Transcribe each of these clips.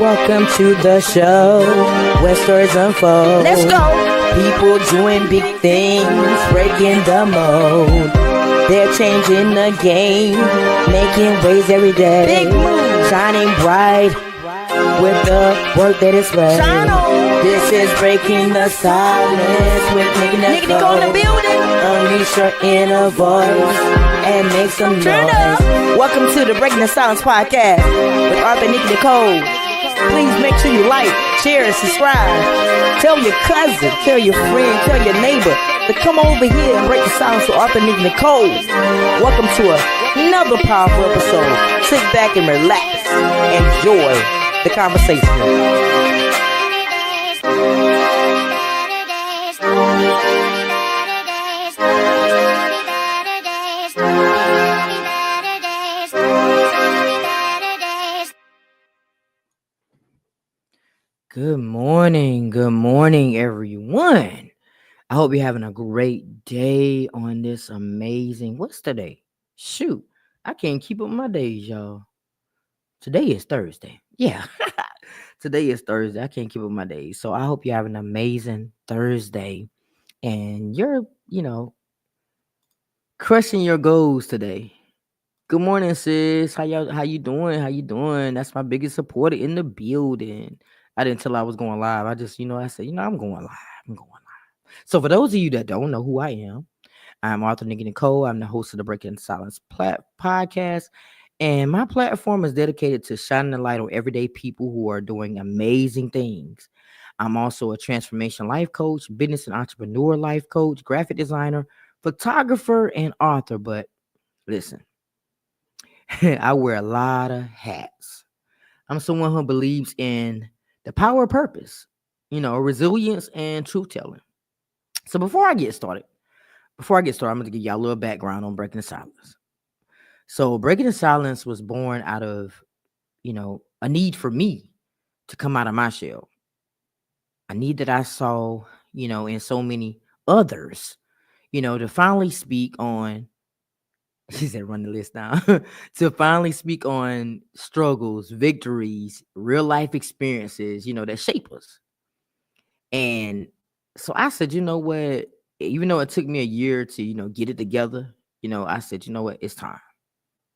Welcome to the show where stories unfold. Let's go. People doing big things, breaking the mold. They're changing the game, making waves every day. Big move. Shining bright with the work that is right. Shine on. This is Breaking the Silence with Nikki Nikki Nicole in the building. Unleash your inner voice and make some Turn noise. up. Welcome to the Breaking the Silence podcast with Arthur and Nikki Nicole. Please make sure you like, share, and subscribe. Tell your cousin, tell your friend, tell your neighbor to come over here and break the silence with Arthur and Nikki Nicole. Welcome to another powerful episode. Sit back and relax. Enjoy the conversation. Good morning, everyone. I hope you're having a great day on this amazing, what's today? Shoot, I can't keep up my days, y'all. Today is Thursday. Yeah, today is Thursday. I can't keep up my days. So I hope you have an amazing Thursday and you're, crushing your goals today. Good morning, sis. How you doing? How you doing? That's my biggest supporter in the building. I didn't tell I was going live. I just, I said, I'm going live. I'm going live. So for those of you that don't know who I am, I'm Arthur Nikki Nicole. I'm the host of the Breaking Silence podcast. And my platform is dedicated to shining the light on everyday people who are doing amazing things. I'm also a transformation life coach, business and entrepreneur life coach, graphic designer, photographer, and author. But listen, I wear a lot of hats. I'm someone who believes in the power of purpose, resilience and truth telling. So before I get started, I'm going to give y'all a little background on Breaking the Silence. So Breaking the Silence was born out of, a need for me to come out of my shell. A need that I saw, in so many others, to finally speak on, she said, run the list down, to finally speak on struggles, victories, real life experiences, that shape us. And so I said, you know what, even though it took me a year to, get it together, I said, you know what, it's time.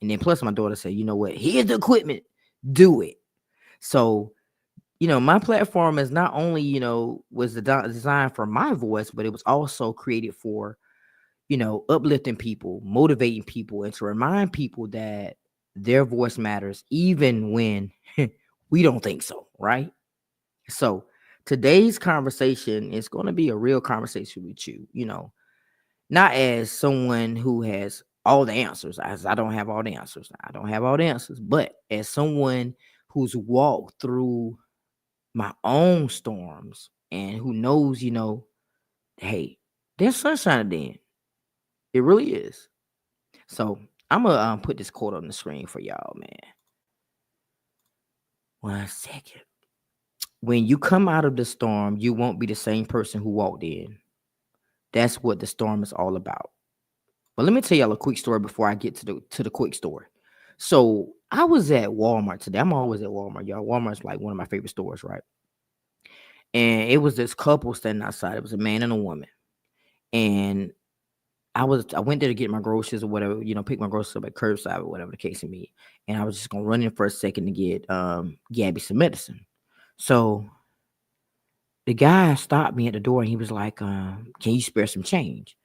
And then plus my daughter said, you know what, here's the equipment, do it. So, my platform is not only, was designed for my voice, but it was also created for, uplifting people, motivating people, and to remind people that their voice matters even when we don't think so, right? So today's conversation is going to be a real conversation with you, not as someone who has all the answers, as I don't have all the answers. I don't have all the answers, but as someone who's walked through my own storms and who knows, hey, there's sunshine at the end. It really is. So I'm gonna put this quote on the screen for y'all, man. 1 second. When you come out of the storm, you won't be the same person who walked in. That's what the storm is all about. But let me tell y'all a quick story before I get to the quick story. So I was at Walmart today. I'm always at Walmart, y'all. Walmart's like one of my favorite stores, right? And it was this couple standing outside. It was a man and a woman. And I went there to get my groceries or whatever, pick my groceries up at curbside or whatever the case may be. And I was just gonna run in for a second to get Gabby some medicine. So the guy stopped me at the door and he was like, can you spare some change?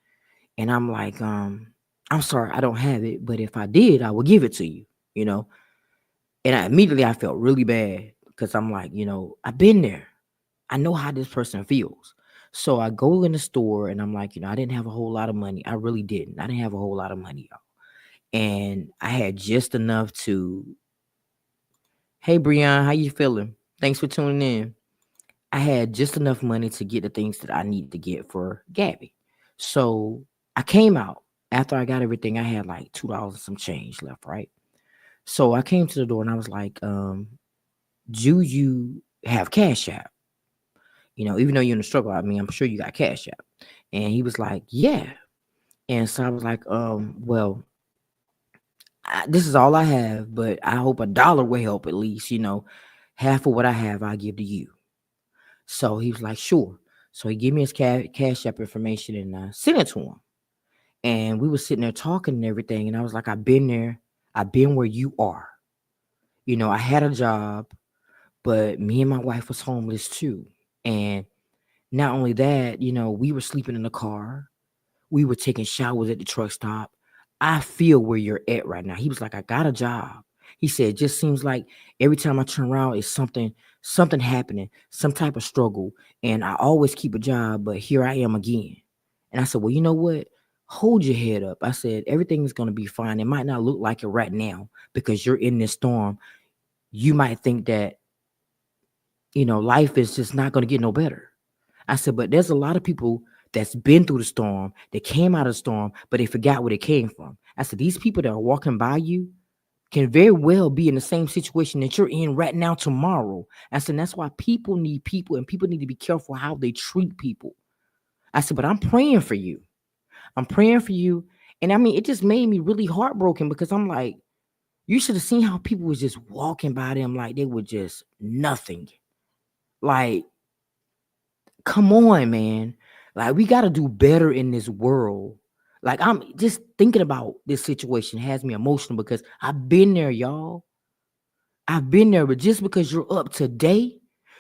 And I'm like, I'm sorry, I don't have it, but if I did, I would give it to you, And immediately I felt really bad because I'm like, I've been there. I know how this person feels. So I go in the store and I'm like, I didn't have a whole lot of money. I really didn't. I didn't have a whole lot of money, y'all. And I had just enough to, hey, Breon, how you feeling? Thanks for tuning in. I had just enough money to get the things that I needed to get for Gabby. So I came out. After I got everything, I had like $2 and some change left, right? So I came to the door and I was like, do you have Cash App? Even though you're in a struggle, I mean, I'm sure you got Cash App. And he was like, yeah. And so I was like, well, this is all I have, but I hope $1 will help at least, Half of what I have, I'll give to you. So he was like, sure. So he gave me his cash app information and I sent it to him. And we were sitting there talking and everything. And I was like, I've been there. I've been where you are. I had a job, but me and my wife was homeless too. And not only that, we were sleeping in the car. We were taking showers at the truck stop. I feel where you're at right now. He was like, I got a job. He said, it just seems like every time I turn around, it's something happening, some type of struggle. And I always keep a job, but here I am again. And I said, well, you know what? Hold your head up. I said, everything is going to be fine. It might not look like it right now because you're in this storm. You might think that, life is just not going to get no better. I said, but there's a lot of people that's been through the storm, that came out of the storm, but they forgot where they came from. I said, these people that are walking by you can very well be in the same situation that you're in right now tomorrow. I said, that's why people need people and people need to be careful how they treat people. I said, but I'm praying for you. I'm praying for you. And I mean, it just made me really heartbroken because I'm like, you should have seen how people was just walking by them like they were just nothing. Like, come on, man. Like, we got to do better in this world. Like, I'm just thinking about this situation has me emotional because I've been there, y'all. I've been there, but just because you're up today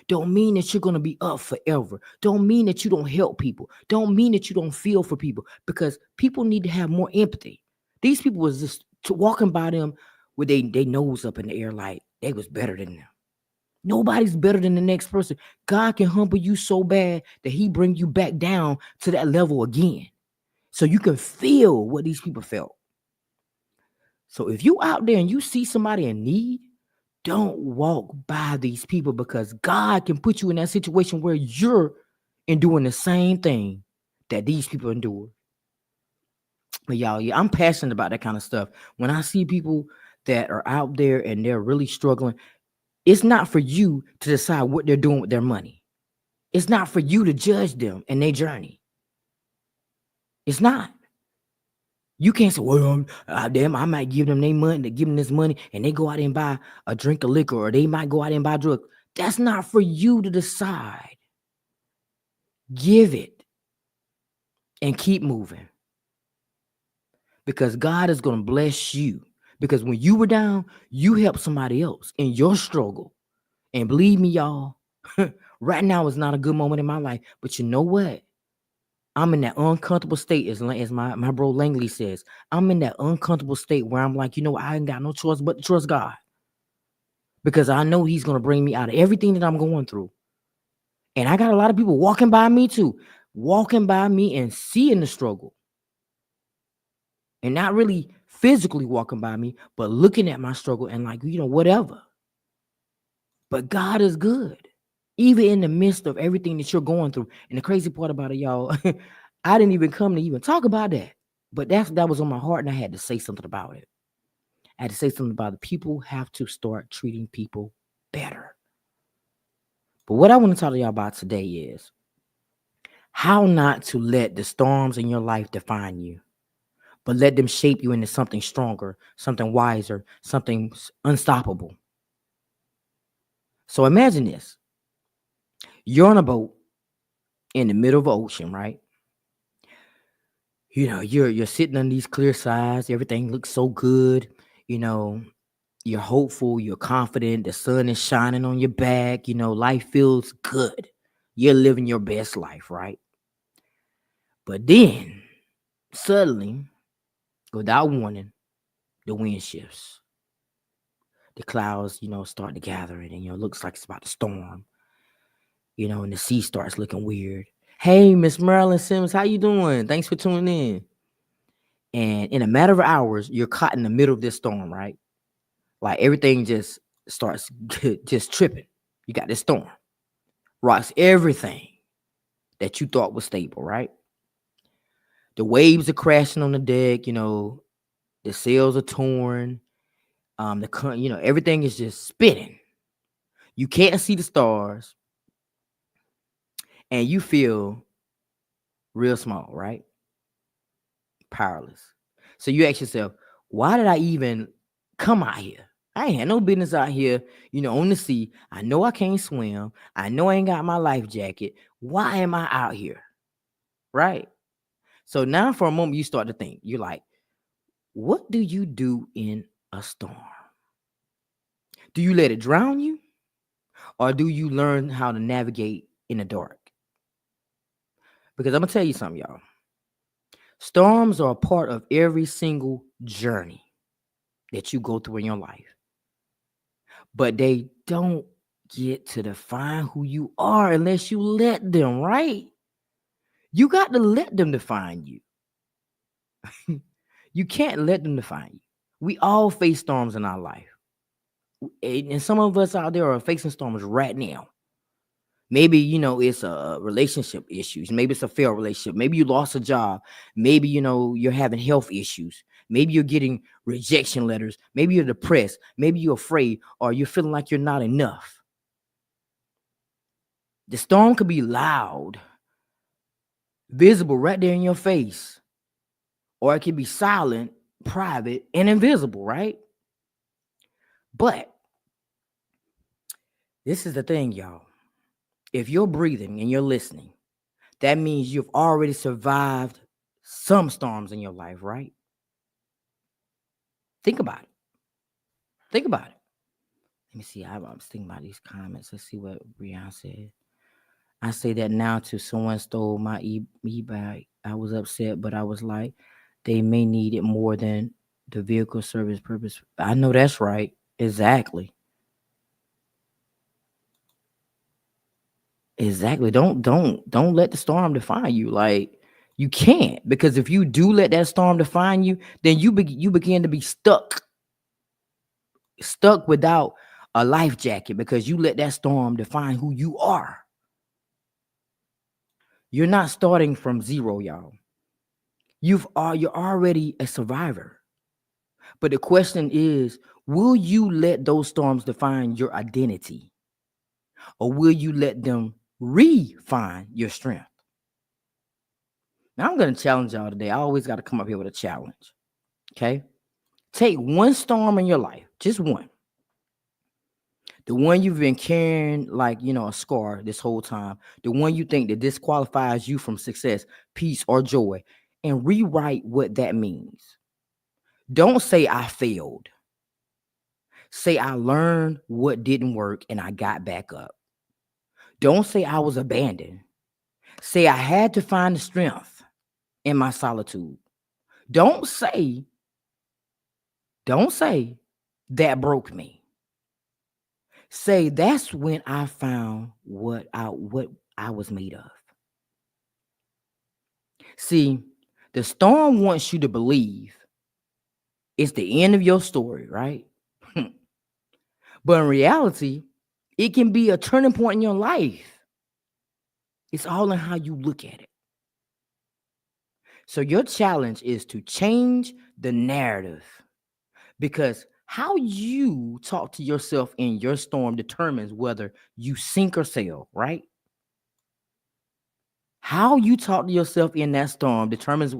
don't mean that you're going to be up forever. Don't mean that you don't help people. Don't mean that you don't feel for people because people need to have more empathy. These people was just walking by them with they nose up in the air like they was better than them. Nobody's better than the next person. God can humble you so bad that he bring you back down to that level again. So you can feel what these people felt. So if you out there and you see somebody in need, don't walk by these people because God can put you in that situation where you're doing the same thing that these people endure. But y'all, yeah, I'm passionate about that kind of stuff. When I see people that are out there and they're really struggling, it's not for you to decide what they're doing with their money. It's not for you to judge them and their journey. It's not. You can't say, well, damn, I might give them their money, to give them this money, and they go out and buy a drink of liquor, or they might go out and buy drugs. That's not for you to decide. Give it and keep moving. Because God is going to bless you. Because when you were down, you helped somebody else in your struggle. And believe me, y'all, right now is not a good moment in my life. But you know what? I'm in that uncomfortable state, as my bro Langley says. I'm in that uncomfortable state where I'm like, I ain't got no choice but to trust God. Because I know he's going to bring me out of everything that I'm going through. And I got a lot of people walking by me too. Walking by me and seeing the struggle. And not really physically walking by me, but looking at my struggle and like, whatever. But God is good. Even in the midst of everything that you're going through. And the crazy part about it, y'all, I didn't even come to even talk about that. But that was on my heart, and I had to say something about it. I had to say something about it. People have to start treating people better. But what I want to talk to y'all about today is how not to let the storms in your life define you, but let them shape you into something stronger, something wiser, something unstoppable. So imagine this. You're on a boat in the middle of the ocean, right? You're sitting on these clear skies. Everything looks so good. You're hopeful. You're confident. The sun is shining on your back. Life feels good. You're living your best life, right? But then, suddenly, without warning, the wind shifts. The clouds, start to gather, and it looks like it's about to storm. And the sea starts looking weird. Hey, Miss Marilyn Simmons, how you doing? Thanks for tuning in. And in a matter of hours, you're caught in the middle of this storm, right? Like everything just starts just tripping. You got this storm. Rocks everything that you thought was stable, right? The waves are crashing on the deck, the sails are torn. Everything is just spinning. You can't see the stars and you feel real small, right? Powerless. So you ask yourself, why did I even come out here? I ain't had no business out here, on the sea. I know I can't swim. I know I ain't got my life jacket. Why am I out here? Right? So now for a moment you start to think. You're like, what do you do in a storm? Do you let it drown you? Or do you learn how to navigate in the dark? Because I'm gonna tell you something, y'all. Storms are a part of every single journey that you go through in your life, but they don't get to define who you are unless you let them, right? You got to let them define you. You can't let them define you. We all face storms in our life. And some of us out there are facing storms right now. Maybe, it's a relationship issues. Maybe it's a failed relationship. Maybe you lost a job. Maybe, you're having health issues. Maybe you're getting rejection letters. Maybe you're depressed. Maybe you're afraid or you're feeling like you're not enough. The storm could be loud, visible right there in your face, or it can be silent, private, and invisible, right? But this is the thing, y'all. If you're breathing and you're listening, that means you've already survived some storms in your life, right? Think about it. Think about it. Let me see. I was thinking about these comments. Let's see what Brian said. I say that now to someone stole my e-bike. I was upset, but I was like, they may need it more than the vehicle service purpose. I know that's right. Exactly. Exactly. Don't let the storm define you. Like you can't, because if you do let that storm define you, then you begin to be stuck without a life jacket because you let that storm define who you are. You're not starting from zero, y'all. You're already a survivor. But the question is, will you let those storms define your identity? Or will you let them refine your strength? Now I'm going to challenge y'all today. I always got to come up here with a challenge. Okay? Take one storm in your life, just one. The one you've been carrying like, a scar this whole time. The one you think that disqualifies you from success, peace, or joy. And rewrite what that means. Don't say I failed. Say I learned what didn't work and I got back up. Don't say I was abandoned. Say I had to find the strength in my solitude. Don't say that broke me. Say that's when I found what I was made of. See, the storm wants you to believe it's the end of your story, right? But in reality, it can be a turning point in your life. It's all in how you look at it. So your challenge is to change the narrative, because how you talk to yourself in your storm determines whether you sink or sail, right? How you talk to yourself in that storm determines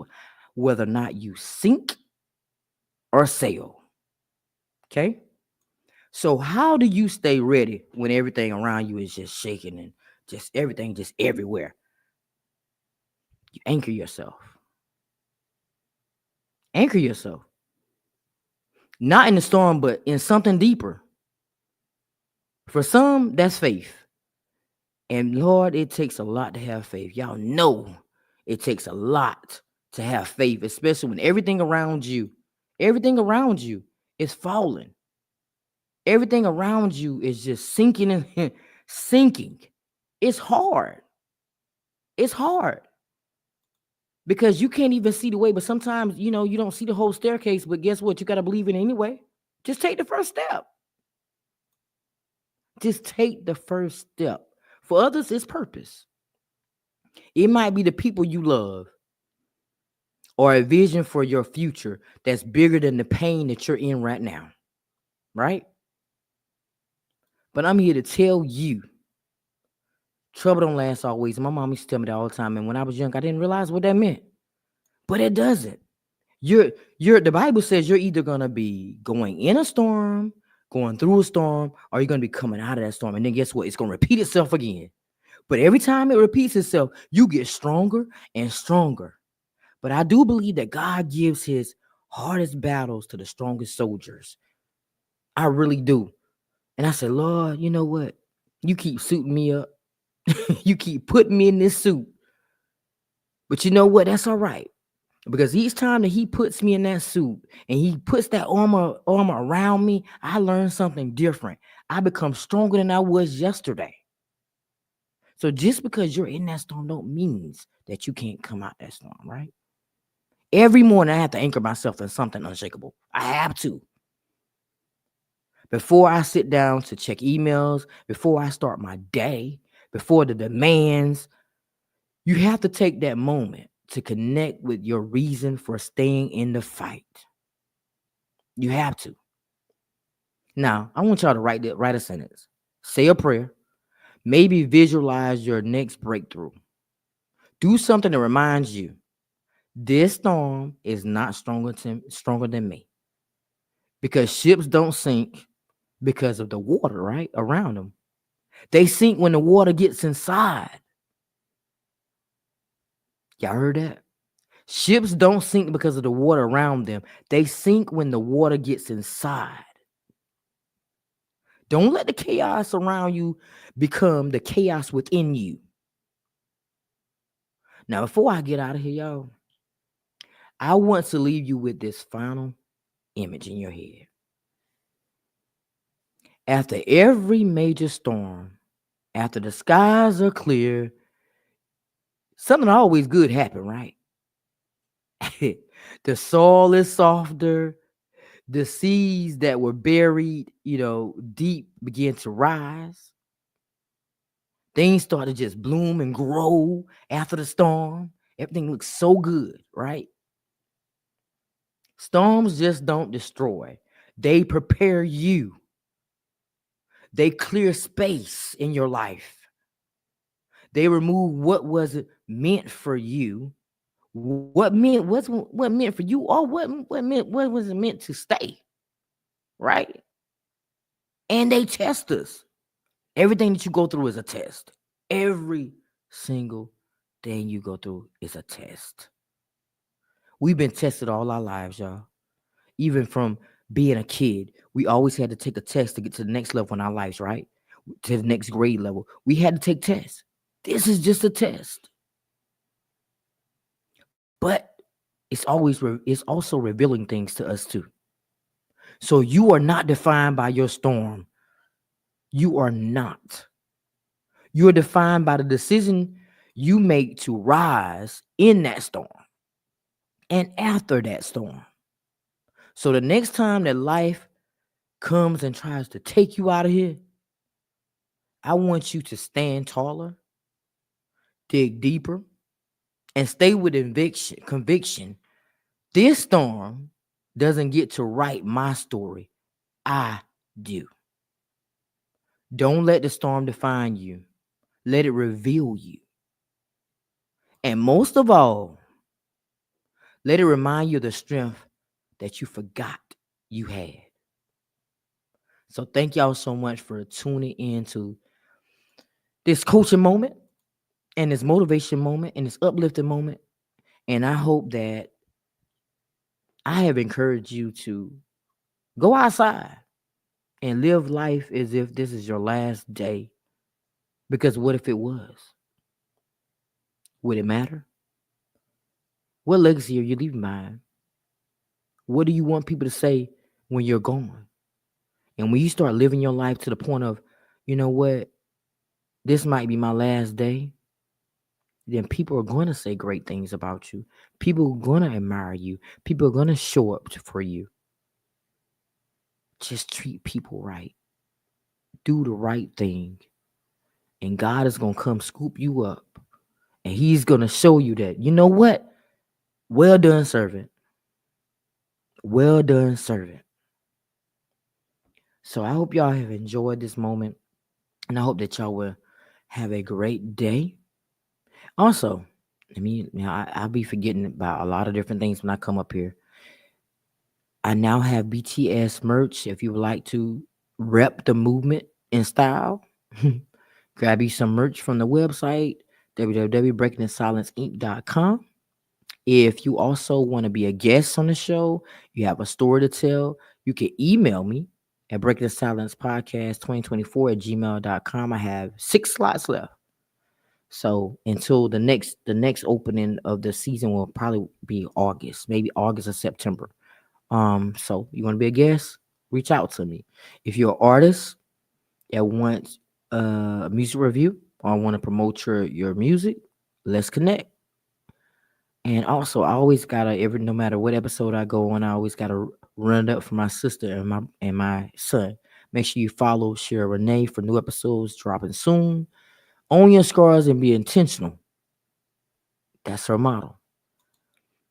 whether or not you sink or sail. Okay? So how do you stay ready when everything around you is just shaking and just everything just everywhere? You anchor yourself. Anchor yourself. Not in the storm, but in something deeper. For some, that's faith. And Lord, it takes a lot to have faith. Y'all know it takes a lot to have faith, especially when everything around you is falling. Everything around you is just sinking and sinking. It's hard. It's hard because you can't even see the way. But sometimes, you don't see the whole staircase. But guess what? You got to believe in it anyway. Just take the first step. Just take the first step. For others, it's purpose. It might be the people you love or a vision for your future that's bigger than the pain that you're in right now. Right? But I'm here to tell you, trouble don't last always. My mom used to tell me that all the time. And when I was young, I didn't realize what that meant. But it doesn't. The Bible says you're either gonna be going in a storm, going through a storm, or you're going to be coming out of that storm. And then guess what? It's going to repeat itself again. But every time it repeats itself, you get stronger and stronger. But I do believe that God gives his hardest battles to the strongest soldiers. I really do. And I said, Lord, you know what? You keep suiting me up. You keep putting me in this suit. But you know what? That's all right. Because each time that he puts me in that suit and he puts that armor around me, I learn something different. I become stronger than I was yesterday. So just because you're in that storm don't means that you can't come out that storm, right? Every morning I have to anchor myself in something unshakable. I have to. Before I sit down to check emails, before I start my day, before the demands, you have to take that moment to connect with your reason for staying in the fight. You have to. Now, I want y'all to write a sentence. Say a prayer. Maybe visualize your next breakthrough. Do something that reminds you this storm is not stronger than me. Because ships don't sink because of the water, right? Around them. They sink when the water gets inside. Y'all heard that? Ships don't sink because of the water around them. They sink when the water gets inside. Don't let the chaos around you become the chaos within you. Now, before I get out of here, y'all, I want to leave you with this final image in your head. After every major storm, after the skies are clear, something always good happen, right? The soil is softer. The seas that were buried, deep begin to rise. Things start to just bloom and grow after the storm. Everything looks so good, right? Storms just don't destroy. They prepare you. They clear space in your life. They remove what wasn't meant for you. What meant for you, or what was meant to stay, right? And they test us. Everything that you go through is a test. Every single thing you go through is a test. We've been tested all our lives, y'all. Even from being a kid, we always had to take a test to get to the next level in our lives, right? To the next grade level. We had to take tests. This is just a test. But it's also revealing things to us too. So you are not defined by your storm. You are not. You are defined by the decision you make to rise in that storm and after that storm. So the next time that life comes and tries to take you out of here, I want you to stand taller, dig deeper, and stay with conviction. This storm doesn't get to write my story. I do. Don't let the storm define you. Let it reveal you. And most of all, let it remind you of the strength that you forgot you had. So thank y'all so much for tuning in to this coaching moment and this motivation moment and this uplifting moment. And I hope that I have encouraged you to go outside and live life as if this is your last day. Because what if it was? Would it matter? What legacy are you leaving behind? What do you want people to say when you're gone? And when you start living your life to the point of, you know what, this might be my last day, then people are going to say great things about you. People are going to admire you. People are going to show up for you. Just treat people right. Do the right thing. And God is going to come scoop you up. And he's going to show you that, you know what? Well done, servant. Well done, servant. So I hope y'all have enjoyed this moment. And I hope that y'all will have a great day. Also, I'll be forgetting about a lot of different things when I come up here. I now have BTS merch. If you would like to rep the movement in style. Grab you some merch from the website, www.breakingthesilenceinc.com. If you also want to be a guest on the show, you have a story to tell, you can email me at Breaking the Silence Podcast 2024 at gmail.com. I have 6 slots left. So until the next opening of the season will probably be August, maybe August or September. So you want to be a guest? Reach out to me. If you're an artist that wants a music review or want to promote your music, let's connect. And also, I always gotta no matter what episode I go on, I always gotta run it up for my sister and my son. Make sure you follow Share Renee for new episodes dropping soon. Own your scars and be intentional. That's her motto.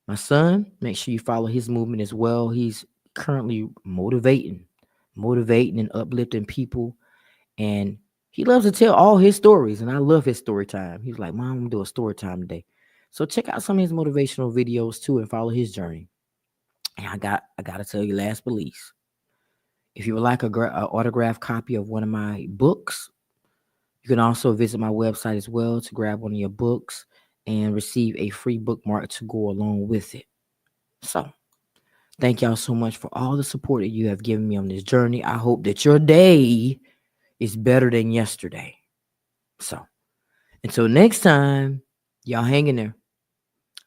My son, make sure you follow his movement as well. He's currently motivating and uplifting people. And he loves to tell all his stories. And I love his story time. He's like, Mom, I'm gonna do a story time today. So check out some of his motivational videos too and follow his journey. And I gotta tell you, last but least, if you would like a autographed copy of one of my books, you can also visit my website as well to grab one of your books and receive a free bookmark to go along with it. So thank y'all so much for all the support that you have given me on this journey. I hope that your day is better than yesterday. So until next time, y'all hang in there.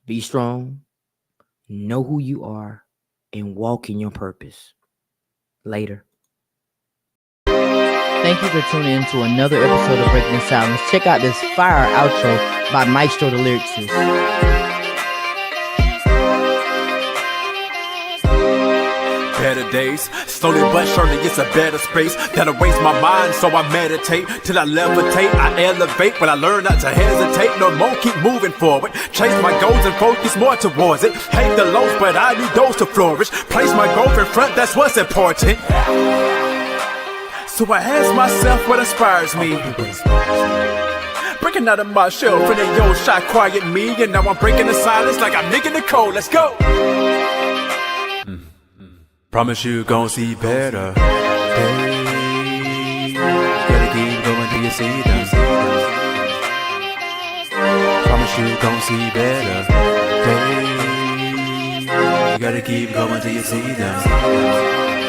Be strong, know who you are, and walk in your purpose. Later. Thank you for tuning in to another episode of Breaking the Silence. Check out this fire outro by Maestro the Lyricist. Better days, slowly but surely it's a better space that'll raise my mind, so I meditate till I levitate, I elevate when I learn not to hesitate. No more, keep moving forward, chase my goals and focus more towards it. Hate the lows, but I need those to flourish. Place my goals in front, that's what's important. So I ask myself what inspires me. Breaking out of my shell, feeling yo shot quiet me, and now I'm breaking the silence like I'm Nikki Nicole. Let's go. Promise you gon' see better days. Gotta keep going till you see them. Promise you gon' see better days. You gotta keep going till you see them.